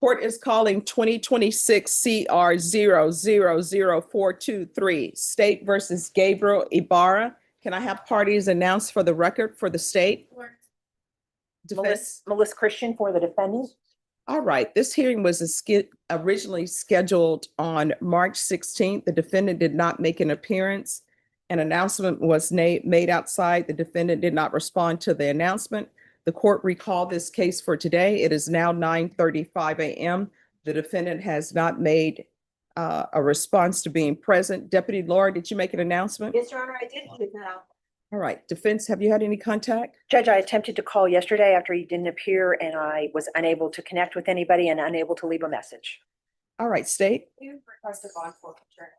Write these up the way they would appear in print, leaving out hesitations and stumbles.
Court is calling 2026 CR 0000423, State versus Gabriel Ibarra. Can I have parties announced for the record for the state? Defense. Melissa Christian for the defendant. All right, this hearing was originally scheduled on March 16th. The defendant did not make an appearance. An announcement was made outside. The defendant did not respond to the announcement. The court recalled this case for today. It is now 9:35 a.m. The defendant has not made a response to being present. Deputy Laura, did you make an announcement? Yes, Your Honor, I did. All right, defense, have you had any contact? Judge, I attempted to call yesterday after he didn't appear and I was unable to connect with anybody and unable to leave a message. All right, state. You requested bond forfeiture.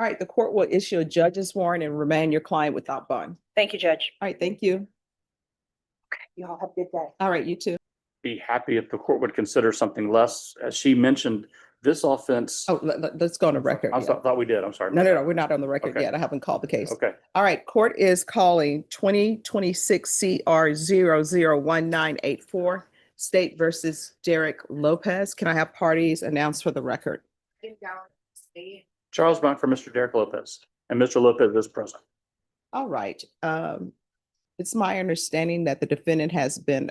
All right, the court will issue a judge's warrant and remand your client without bond. Thank you, Judge. All right, thank you. Okay, you all have a good day. All right, you too. Be happy if the court would consider something less. As she mentioned, this offense. Oh, let's go on the record. I thought we did. I'm sorry. No, we're not on the record Okay. yet. I haven't called the case. Okay. All right, court is calling 2026 CR 001984, State versus Derek Lopez. Can I have parties announced for the record? Charles Blunt for Mr. Derek Lopez, and Mr. Lopez is present. All right. It's my understanding that the defendant has been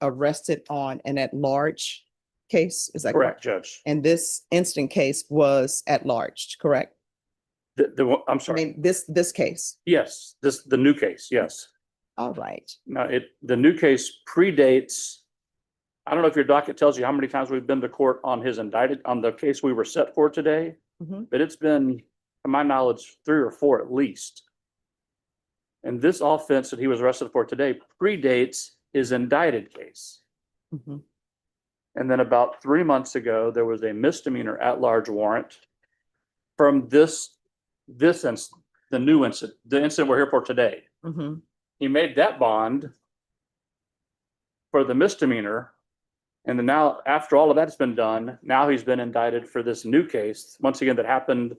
arrested on an at-large case. Is that correct? Correct, Judge. And this instant case was at large, correct? I'm I sorry. mean, this case. Yes, the new case. Yes. All right. Now, the new case predates. I don't know if your docket tells you how many times we've been to court on the case we were set for today, but it's been, to my knowledge, 3 or 4 at least. And this offense that he was arrested for today predates his indicted case. And then about 3 months ago, there was a misdemeanor at-large warrant from this incident, the new incident, the incident we're here for today. He made that bond for the misdemeanor. And then now, after all of that's been done, now he's been indicted for this new case, once again, that happened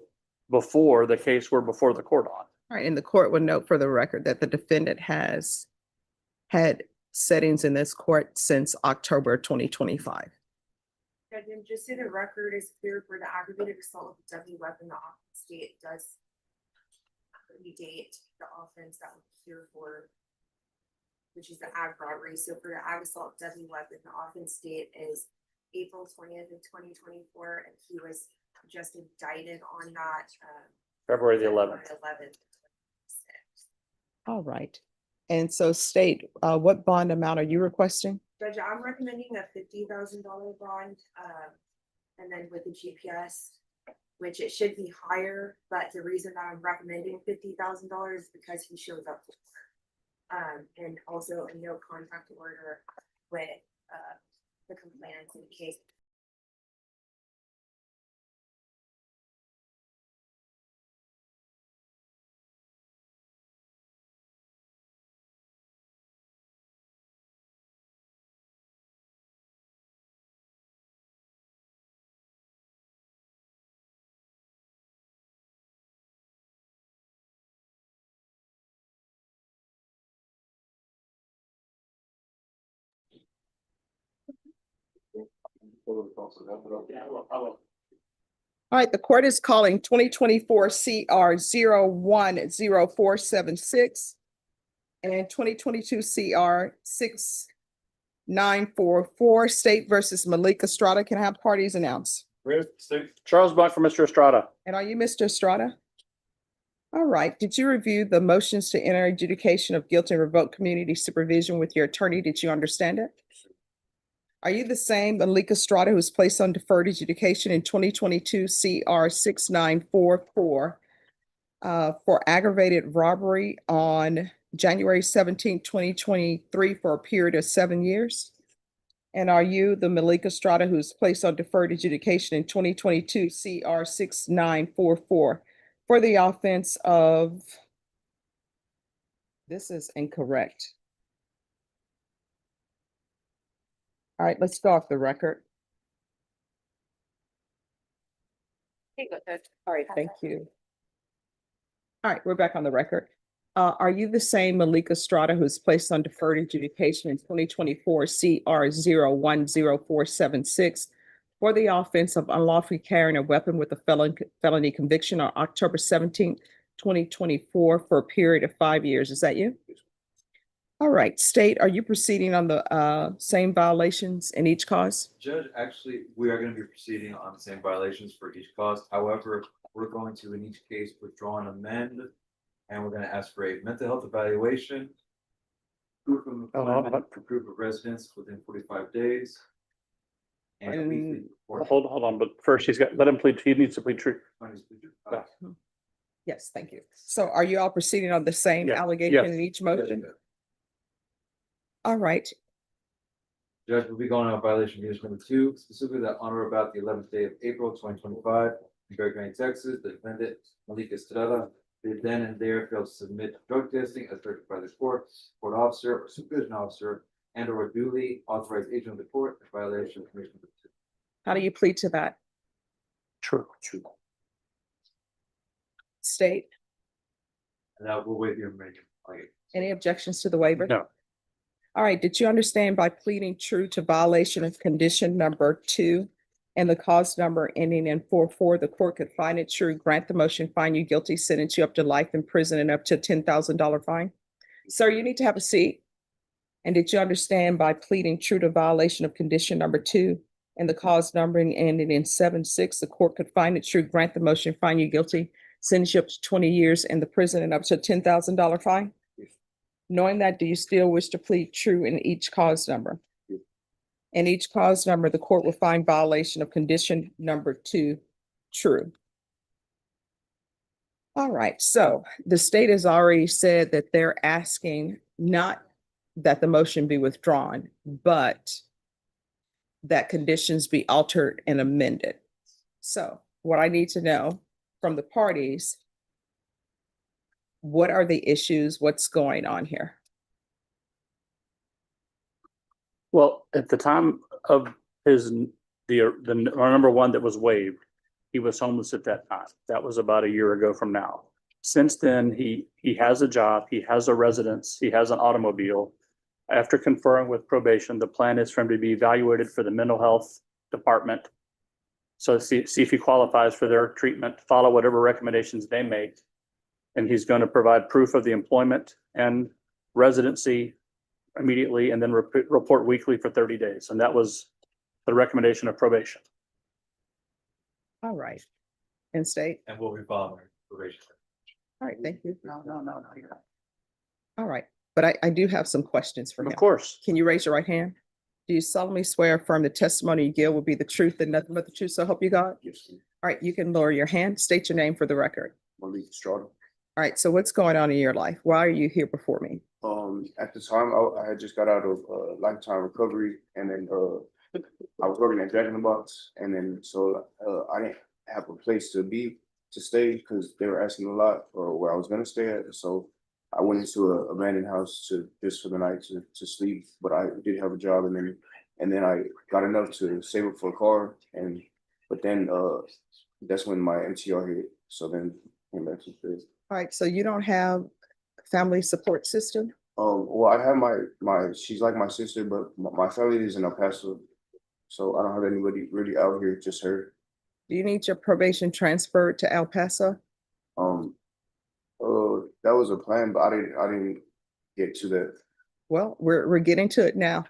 before the case we're before the court on. All right, and the court would note for the record that the defendant has had settings in this court since October 2025. And then just so the record is clear, for the aggravated assault with a deadly weapon, the offense date does predate the offense that we're here for, which is the ag robbery. So for the ag assault deadly weapon, the offense date is April 20th of 2024, and he was just indicted on that February the 11th. All right. And so state, what bond amount are you requesting? Judge, I'm recommending a $50,000 bond, and then with the GPS, which it should be higher, but the reason that I'm recommending $50,000 is because he shows up for work. And also a no contact order with the complainants in the case. All right, the court is calling 2024 CR 010476 and 2022 CR 6944, State versus Malikica Estrada. Can I have parties announced? Charles Blunt for Mr. Estrada. And are you Mr. Estrada? All right. Did you review the motions to enter adjudication of guilt and revoke community supervision with your attorney? Did you understand it? Are you the same Malikica Estrada who was placed on deferred adjudication in 2022 CR 6944 for aggravated robbery on January 17, 2023 for a period of 7 years? And are you the Malikica Estrada who's placed on deferred adjudication in 2022 CR 6944 for the offense of, this is incorrect. All right, let's go off the record. All right, thank you. All right, we're back on the record. Are you the same Malikica Estrada who was placed on deferred adjudication in 2024 CR 010476 for the offense of unlawfully carrying a weapon with a felony conviction on October 17th, 2024 for a period of 5 years? Is that you? All right, State, are you proceeding on the same violations in each cause? Judge, actually, we are gonna be proceeding on the same violations for each cause. However, we're going to, in each case, withdraw and amend. And we're gonna ask for a mental health evaluation. Proof of employment, for proof of residence within 45 days. And a weekly report. Hold on, but first let him plead, he needs to plead true. Yeah. Yes, thank you. So are you all proceeding on the same Yes, allegation yes. in each motion? All right, Judge, we'll be going on violation unit number 2, specifically that on or about the 11th day of April 2025 in Berry County, Texas, the defendant Malikica Estrada did then and there failed to submit drug testing as directed by the court officer or supervision officer, and or a duly authorized agent of the court in violation of permission number 2. how do you plead to that? True. State, And now we'll wait here, Megan. any objections to the waiver? No. All right, did you understand by pleading true to violation of condition number 2 and the cause number ending in 44, the court could find it true, grant the motion, find you guilty, sentence you up to life in prison and up to $10,000 fine? Sir, you need to have a seat. And did you understand by pleading true to violation of condition number 2 and the cause number ending in 76, the court could find it true, grant the motion, find you guilty, sentence you up to 20 years in the prison and up to $10,000 fine? Knowing that, do you still wish to plead true in each cause number? In each cause number, the court will find violation of condition number 2 true. All right, so the state has already said that they're asking not that the motion be withdrawn, but that conditions be altered and amended. So what I need to know from the parties, what are the issues? What's going on here? Well, at the time of the number 1 that was waived, he was homeless at that time. That was about a year ago from now. Since then, he has a job, he has a residence, he has an automobile. After conferring with probation, the plan is for him to be evaluated for the mental health department. So see if he qualifies for their treatment, follow whatever recommendations they make. And he's going to provide proof of the employment and residency immediately, and then report weekly for 30 days. And that was the recommendation of probation. All right. And state, And we'll be following probation. all right, thank you. No, you're not. All right, but I do have some questions for him. Of course. Can you raise your right hand? Do you solemnly swear or affirm the testimony you give will be the truth and nothing but the truth, so help you God? Yes, All right, you can lower your hand, state your name for the record. Malikica Estrada. All right, so what's going on in your life? Why are you here before me? At the time, I had just got out of lifetime recovery, and then I was working at Jack in the Box, and then so I didn't have a place to stay because they were asking a lot or where I was gonna stay at. So I went into an abandoned house just for the night to sleep, but I did have a job, and then I got enough to save up for a car, but then that's when my MTR hit. So then came back to this. All right, so you don't have family support system? Well, I have my she's like my sister, but my family is in El Paso, so I don't have anybody really out here, just her. Do you need your probation transferred to El Paso? That was a plan, but I didn't get to that. Well, we're getting to it now.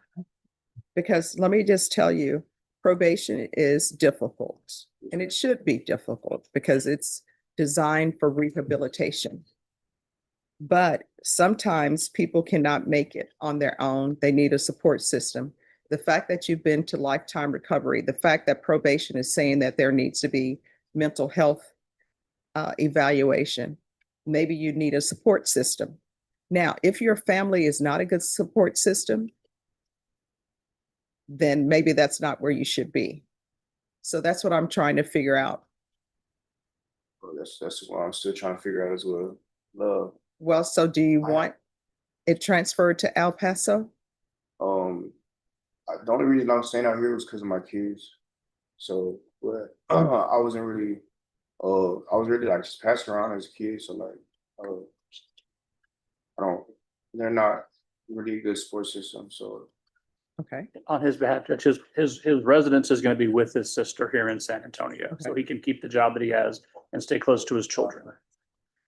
Because let me just tell you, probation is difficult, and it should be difficult because it's designed for rehabilitation. But sometimes people cannot make it on their own. They need a support system. The fact that you've been to lifetime recovery, the fact that probation is saying that there needs to be mental health evaluation, maybe you need a support system. Now, if your family is not a good support system, then maybe that's not where you should be. So that's what I'm trying to figure out. That's what I'm still trying to figure out as well. Well, so do you want it transferred to El Paso? The only reason I'm staying out here was because of my kids. So, but I wasn't really, I was really like just passing around as a kid. So like, they're not really good support system, so. Okay, On his behalf, Judge, his residence is gonna be with his sister here in San Antonio, so he can keep the job that he has and stay close to his children.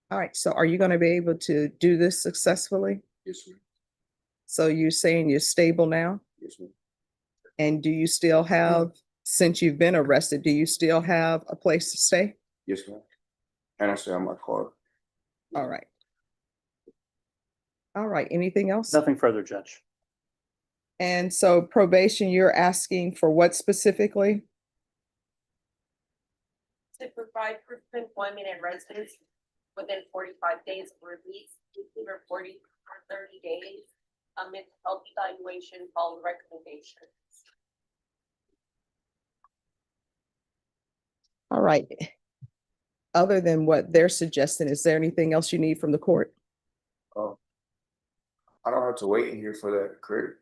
all right. So are you going to be able to do this successfully? Yes, ma'am. So you're saying you're stable now? Yes, ma'am. And do you still have, since you've been arrested, do you still have a place to stay? Yes, ma'am. And I still have my car. All right. All right, anything else? Nothing further, Judge. And so probation, you're asking for what specifically? To provide proof of employment and residence within 45 days of release, weekly reporting for 30 days, mental health evaluation, follow recommendations. All right. Other than what they're suggesting, is there anything else you need from the court? I don't have to wait in here for that, correct?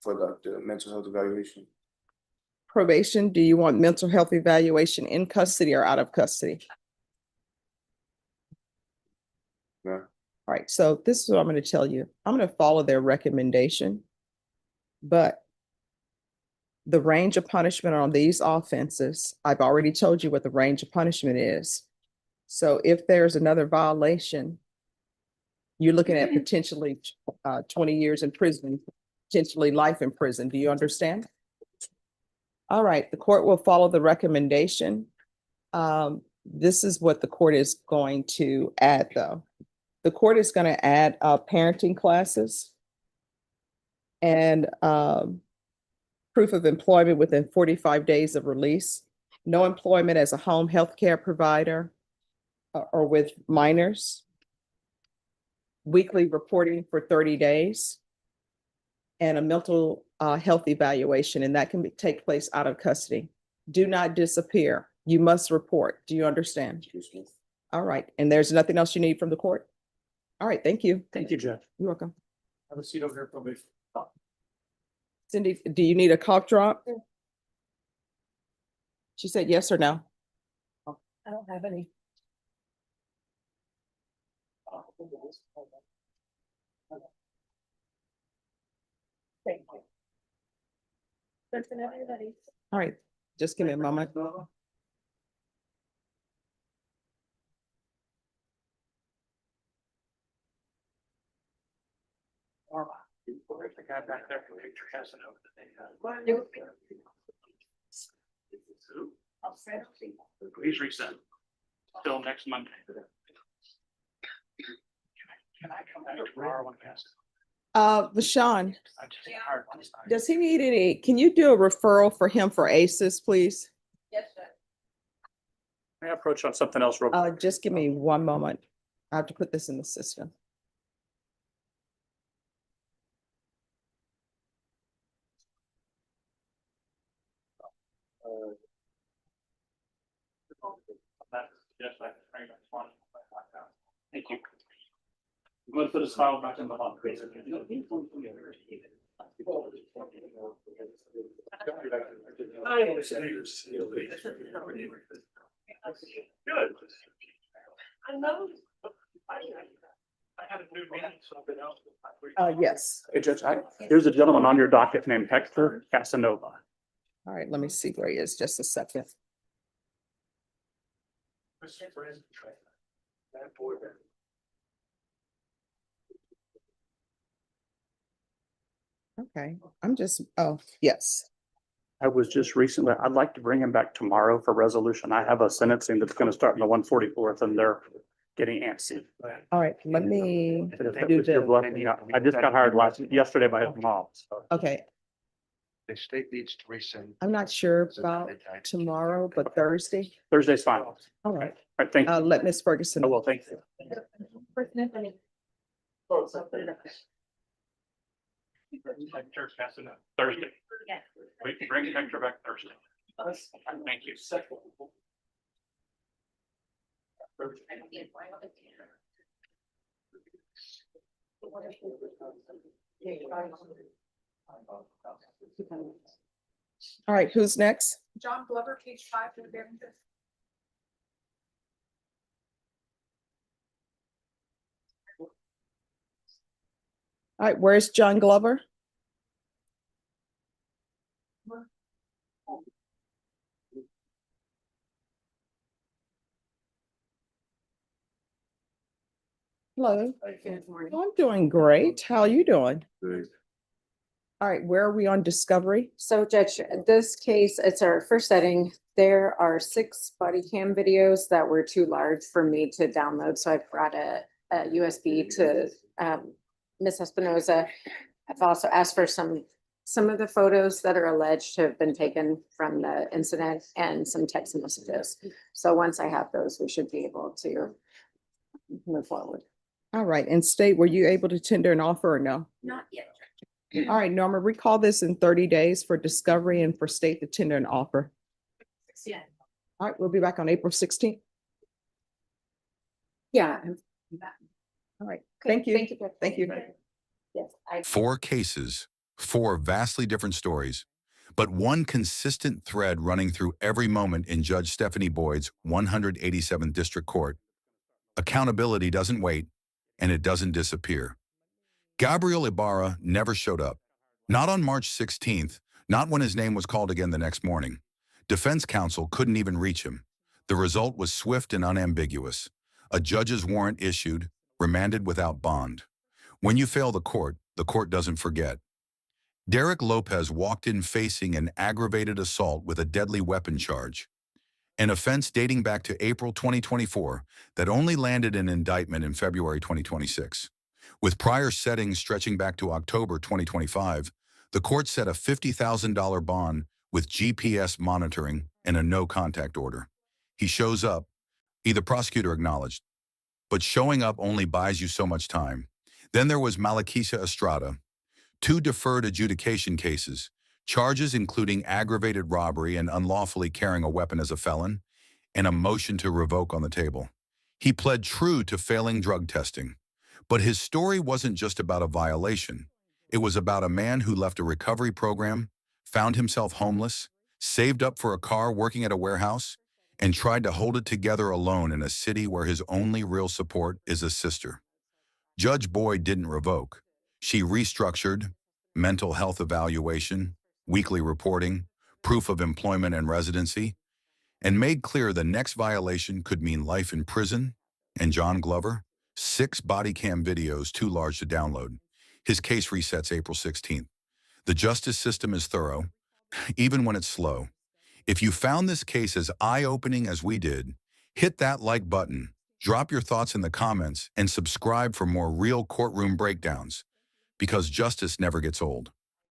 For the mental health evaluation. Probation, do you want mental health evaluation in custody or out of custody? Yeah. All right, so this is what I'm going to tell you. I'm going to follow their recommendation. But the range of punishment on these offenses, I've already told you what the range of punishment is. So if there's another violation, you're looking at potentially 20 years in prison, potentially life in prison. Do you understand? All right, the court will follow the recommendation. This is what the court is going to add, though. The court is going to add parenting classes and proof of employment within 45 days of release, no employment as a home health care provider or with minors, weekly reporting for 30 days, and a mental health evaluation, and that can take place out of custody. Do not disappear. You must report. Do you understand? Yes, ma'am. All right, and there's nothing else you need from the court? All right, thank you. Thank you, Judge. You're welcome. Have a seat over here, probation. Cindy, do you need a cough drop? She said yes or no? I don't have any. Thank you. That's enough, everybody. All right, just give me a moment. The guy back there from picture has it over He's resent till next Monday. Can I come back tomorrow when past? Vashawn, I just hired one side. does he need any, can you do a referral for him for ACEs, please? Yes, sir. May I approach on something else real quick? Just give me one moment. I have to put this in the system. Thank you. I'm going to put his file back in the hot. Good. I know. I had a new meeting, so I've been out. Yes. Hey, Judge, there's a gentleman on your docket named Hector Casanova. All right, let me see where he is, just a second. Okay, I'm just, oh, yes. I was just recently, I'd like to bring him back tomorrow for resolution. I have a sentencing that's gonna start in the 144th and they're getting antsy. All right, let me If do with your the, blessing, I just got hired yesterday by his mom, so. okay, The state needs to rescind. I'm not sure about tomorrow, but Thursday. Thursday's fine. All All right, right, thank you. let Ms. Ferguson. I will, thank you. Hector Casanova, Thursday. Yes. We can bring Hector back Thursday. Thank you. All right, who's next? John Glover, page 5 for the variances. All right, where's John Glover? Hello. Good morning. I'm doing great. How are you doing? Good. All right, where are we on discovery? So Judge, this case, it's our first setting. There are 6 body cam videos that were too large for me to download, so I brought a USB to Ms. Espinoza. I've also asked for some of the photos that are alleged to have been taken from the incident and some text messages. So once I have those, we should be able to move forward. All right, and state, were you able to tender an offer or no? Not yet. All right, Norma, recall this in 30 days for discovery and for state to tender an offer. Yeah. All right, we'll be back on April 16th. Yeah. All right, thank you. Thank you. Judge. Thank you. Yes, I 4 cases, 4 vastly different stories, but one consistent thread running through every moment in Judge Stephanie Boyd's 187th District Court. Accountability doesn't wait, and it doesn't disappear. Gabriel Ibarra never showed up. Not on March 16th, not when his name was called again the next morning. Defense counsel couldn't even reach him. The result was swift and unambiguous. A judge's warrant issued, remanded without bond. When you fail the court doesn't forget. Derek Lopez walked in facing an aggravated assault with a deadly weapon charge, an offense dating back to April 2024 that only landed an indictment in February 2026. With prior settings stretching back to October 2025, the court set a $50,000 bond with GPS monitoring and a no-contact order. He shows up, the prosecutor acknowledged, but showing up only buys you so much time. Then there was Malikica Estrada, 2 deferred adjudication cases, charges including aggravated robbery and unlawfully carrying a weapon as a felon, and a motion to revoke on the table. He pled true to failing drug testing. But his story wasn't just about a violation. It was about a man who left a recovery program, found himself homeless, saved up for a car working at a warehouse, and tried to hold it together alone in a city where his only real support is a sister. Judge Boyd didn't revoke. She restructured mental health evaluation, weekly reporting, proof of employment and residency, and made clear the next violation could mean life in prison. And John Glover, 6 body cam videos too large to download. His case resets April 16th. The justice system is thorough, even when it's slow. If you found this case as eye-opening as we did, hit that like button, drop your thoughts in the comments, and subscribe for more real courtroom breakdowns, because justice never gets old.